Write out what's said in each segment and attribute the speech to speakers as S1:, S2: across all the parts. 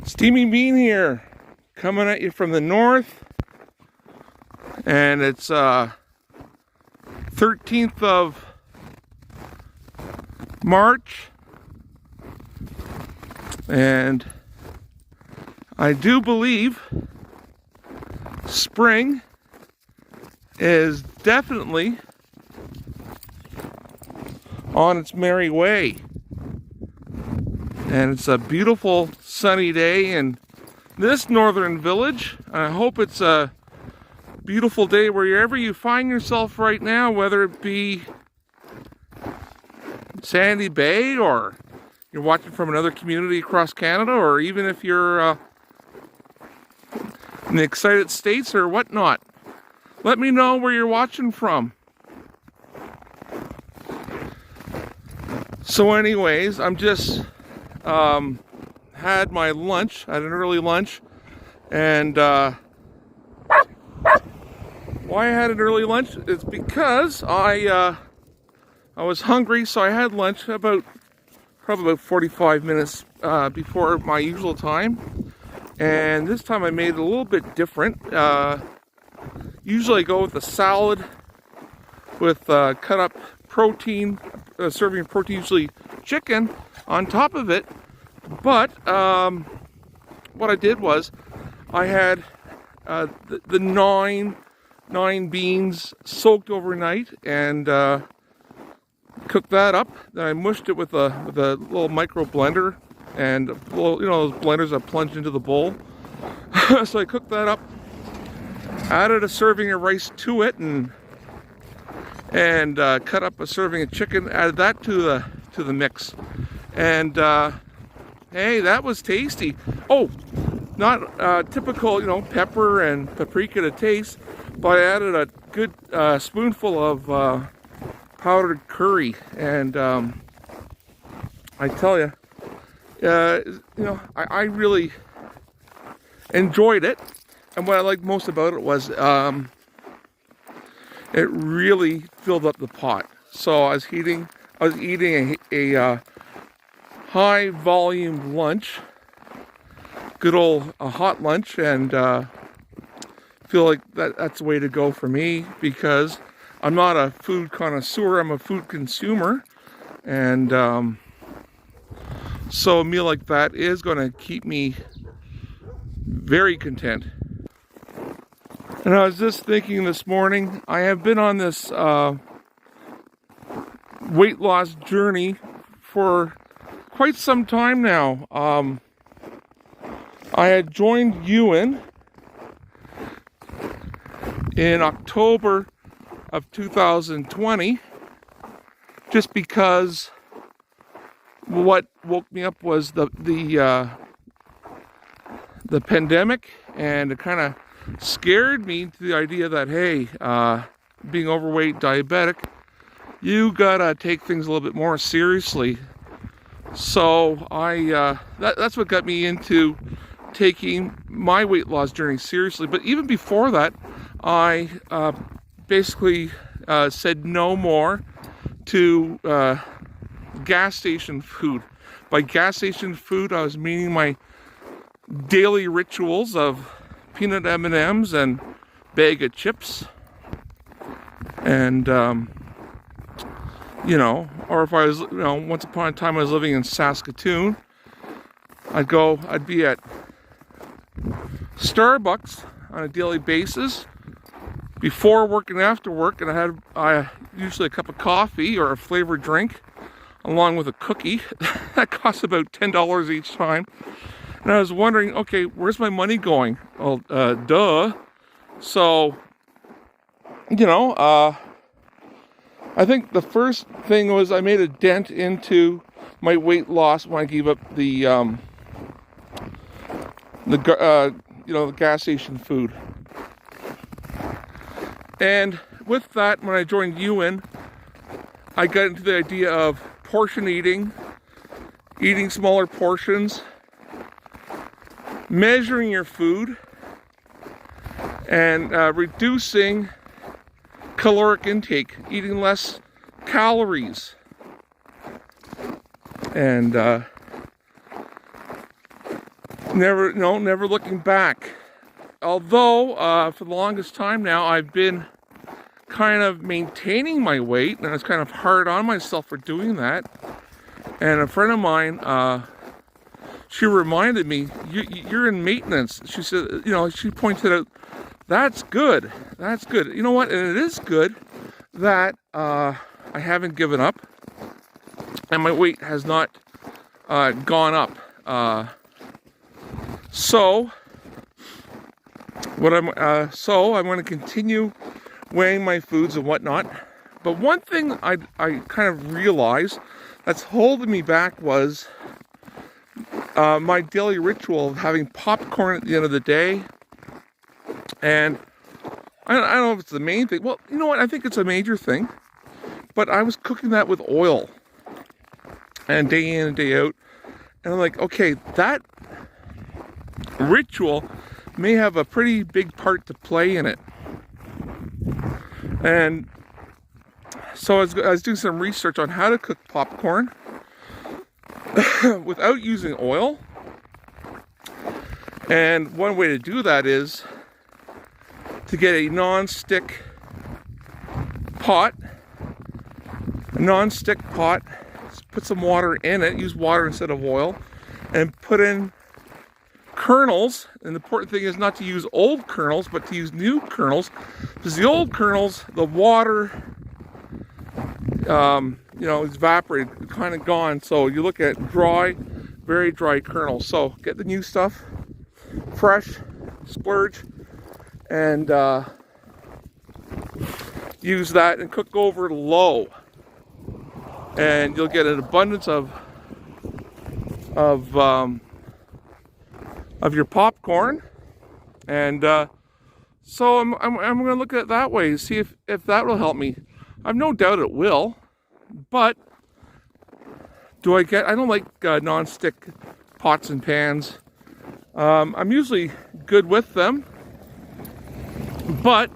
S1: Steamy Bean here, coming at you from the north, and it's 13th of March, and I do believe spring is definitely on its merry way. And it's a beautiful sunny day in this northern village. I hope it's a beautiful day wherever you find yourself right now, whether it be Sandy Bay or you're watching from another community across Canada, or even if you're in the excited states or whatnot. Let me know where you're watching from. So anyways, I'm just had my lunch, had an early lunch, and why I had an early lunch is because I was hungry, so I had lunch probably about 45 minutes before my usual time, and this time I made it a little bit different. Usually I go with a salad with cut up protein, serving of protein, usually chicken on top of it. But what I did was I had the nine beans soaked overnight and cooked that up. Then I mushed it with a little micro blender and those blenders that plunge into the bowl. So I cooked that up, added a serving of rice to it, and cut up a serving of chicken, added that to the mix, and hey, that was tasty. Oh, not typical, pepper and paprika to taste, but I added a good spoonful of powdered curry, and I tell you, I really enjoyed it. And what I liked most about it was it really filled up the pot. So I was eating a high volume lunch, good old hot lunch, and feel like that's the way to go for me, because I'm not a food connoisseur, I'm a food consumer, and so a meal like that is going to keep me very content. And I was just thinking this morning, I have been on this weight loss journey for quite some time now. I had joined Ewan in October of 2020, just because what woke me up was the pandemic, and it kind of scared me to the idea that, hey, being overweight, diabetic, you gotta take things a little bit more seriously. So that's what got me into taking my weight loss journey seriously. But even before that, I basically said no more to gas station food. By gas station food, I was meaning my daily rituals of peanut M&Ms and bag of chips, and or if I was, once upon a time I was living in Saskatoon, I'd be at Starbucks on a daily basis before work and after work, and I had usually a cup of coffee or a flavored drink along with a cookie. That costs about $10 each time. And I was wondering, okay, where's my money going? Well, duh. So, I think the first thing was I made a dent into my weight loss when I gave up the gas station food. And with that, when I joined Ewan, I got into the idea of portion eating smaller portions, measuring your food, and reducing caloric intake, eating less calories. And never looking back. Although, for the longest time now, I've been kind of maintaining my weight, and I was kind of hard on myself for doing that. And a friend of mine, she reminded me, you're in maintenance. She said, she pointed out, that's good. That's good. You know what? And it is good that I haven't given up, and my weight has not gone up. So I'm going to continue weighing my foods and whatnot. But one thing I kind of realized that's holding me back was my daily ritual of having popcorn at the end of the day. And I don't know if it's the main thing. Well, you know what? I think it's a major thing. But I was cooking that with oil, and day in and day out. And I'm like, okay, that ritual may have a pretty big part to play in it. And so I was doing some research on how to cook popcorn without using oil. And one way to do that is to get a non-stick pot. Put some water in it, use water instead of oil, and put in kernels. And the important thing is not to use old kernels, but to use new kernels, because the old kernels, the water, is evaporated, kind of gone. So you look at dry, very dry kernels. So get the new stuff, fresh, splurge, and use that and cook over low. And you'll get an abundance of your popcorn, and so I'm going to look at it that way, see if that will help me. I've no doubt it will, but I don't like non-stick pots and pans. I'm usually good with them, but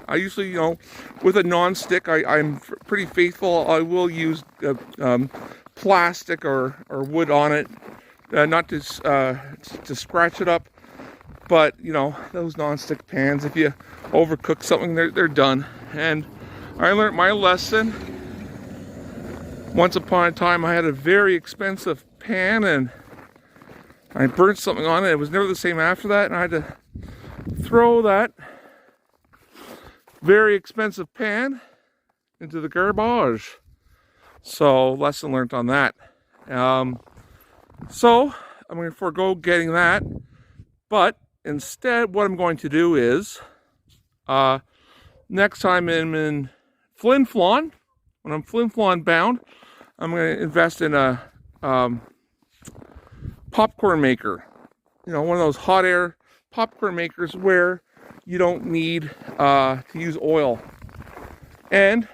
S1: I usually, with a non-stick, I'm pretty faithful. I will use plastic or wood on it, not to scratch it up. But those non-stick pans, if you overcook something, they're done. And I learned my lesson. Once upon a time, I had a very expensive pan, and I burnt something on it. It was never the same after that, and I had to throw that very expensive pan into the garbage. So, lesson learned on that. So I'm going to forego getting that, but instead what I'm going to do is next time I'm in Flin Flon, when I'm Flin Flon bound, I'm going to invest in a popcorn maker. One of those hot air popcorn makers where you don't need to use oil. And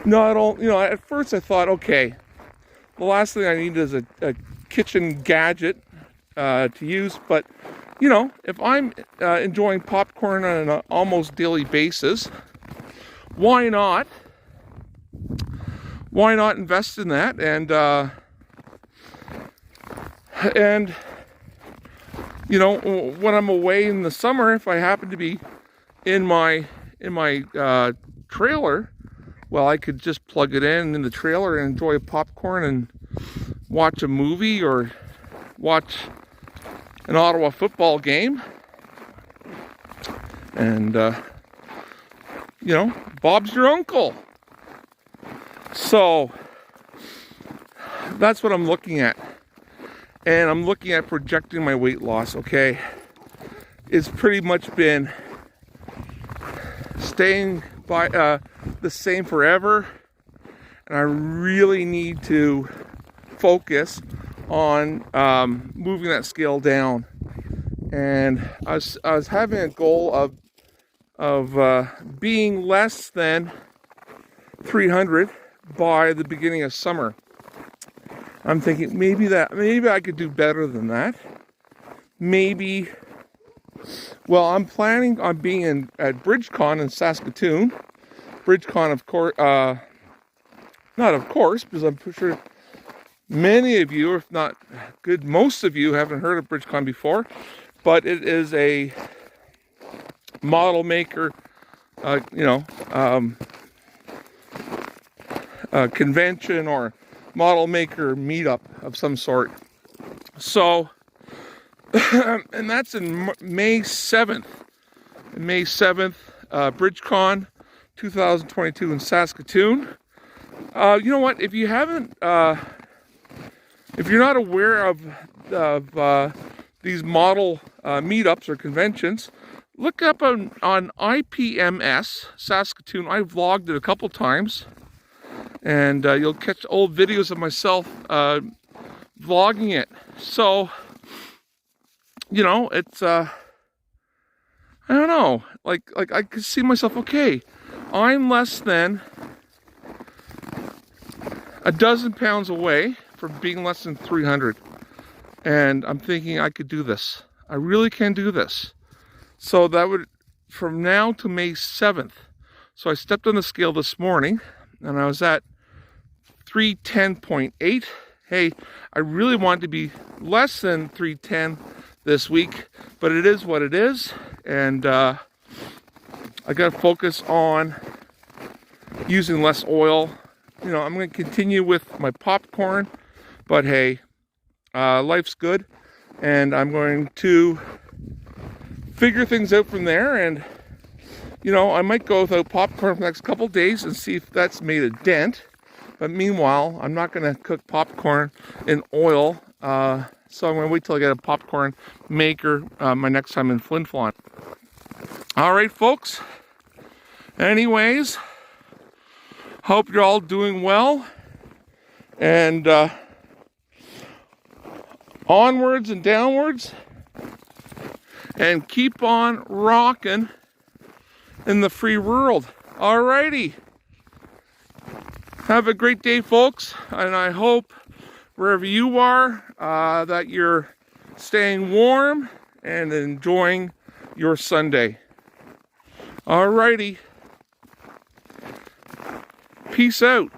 S1: at first I thought, okay, the last thing I need is a kitchen gadget to use. But if I'm enjoying popcorn on an almost daily basis, why not invest in that? And when I'm away in the summer, if I happen to be in my trailer, well, I could just plug it in the trailer and enjoy popcorn and watch a movie or watch an Ottawa football game. And Bob's your uncle. So that's what I'm looking at. And I'm looking at projecting my weight loss, okay? It's pretty much been staying by the same forever. And I really need to focus on moving that scale down. And I was having a goal of being less than 300 by the beginning of summer. I'm thinking maybe I could do better than that. Maybe. Well, I'm planning on being at BridgeCon in Saskatoon. BridgeCon, of course, Not of course, because I'm sure many of you, if not most of you, haven't heard of BridgeCon before, but it is a model maker, convention or model maker meetup of some sort. So, and that's in May 7th. May 7th, BridgeCon 2022 in Saskatoon. You know what? If you haven't, if you're not aware of these model meetups or conventions, look up on IPMS Saskatoon. I've vlogged it a couple times, and you'll catch old videos of myself vlogging it. So, you know, it's I don't know, like I could see myself, okay, I'm less than a dozen pounds away from being less than 300, and I'm thinking I could do this. I really can do this. So that would, from now to May 7th. So I stepped on the scale this morning, and I was at 310.8. Hey, I really want to be less than 310 this week, but it is what it is, and I got to focus on using less oil. You know, I'm going to continue with my popcorn, but hey, life's good, and I'm going to figure things out from there. And you know, I might go without popcorn for the next couple days and see if that's made a dent. But meanwhile, I'm not going to cook popcorn in oil, so I'm going to wait till I get a popcorn maker my next time in Flin Flon. All right, folks. Anyways, hope you're all doing well, and onwards and downwards, and keep on rocking in the free world. Alrighty. Have a great day, folks, and I hope wherever you are that you're staying warm and enjoying your Sunday. Alrighty. Peace out.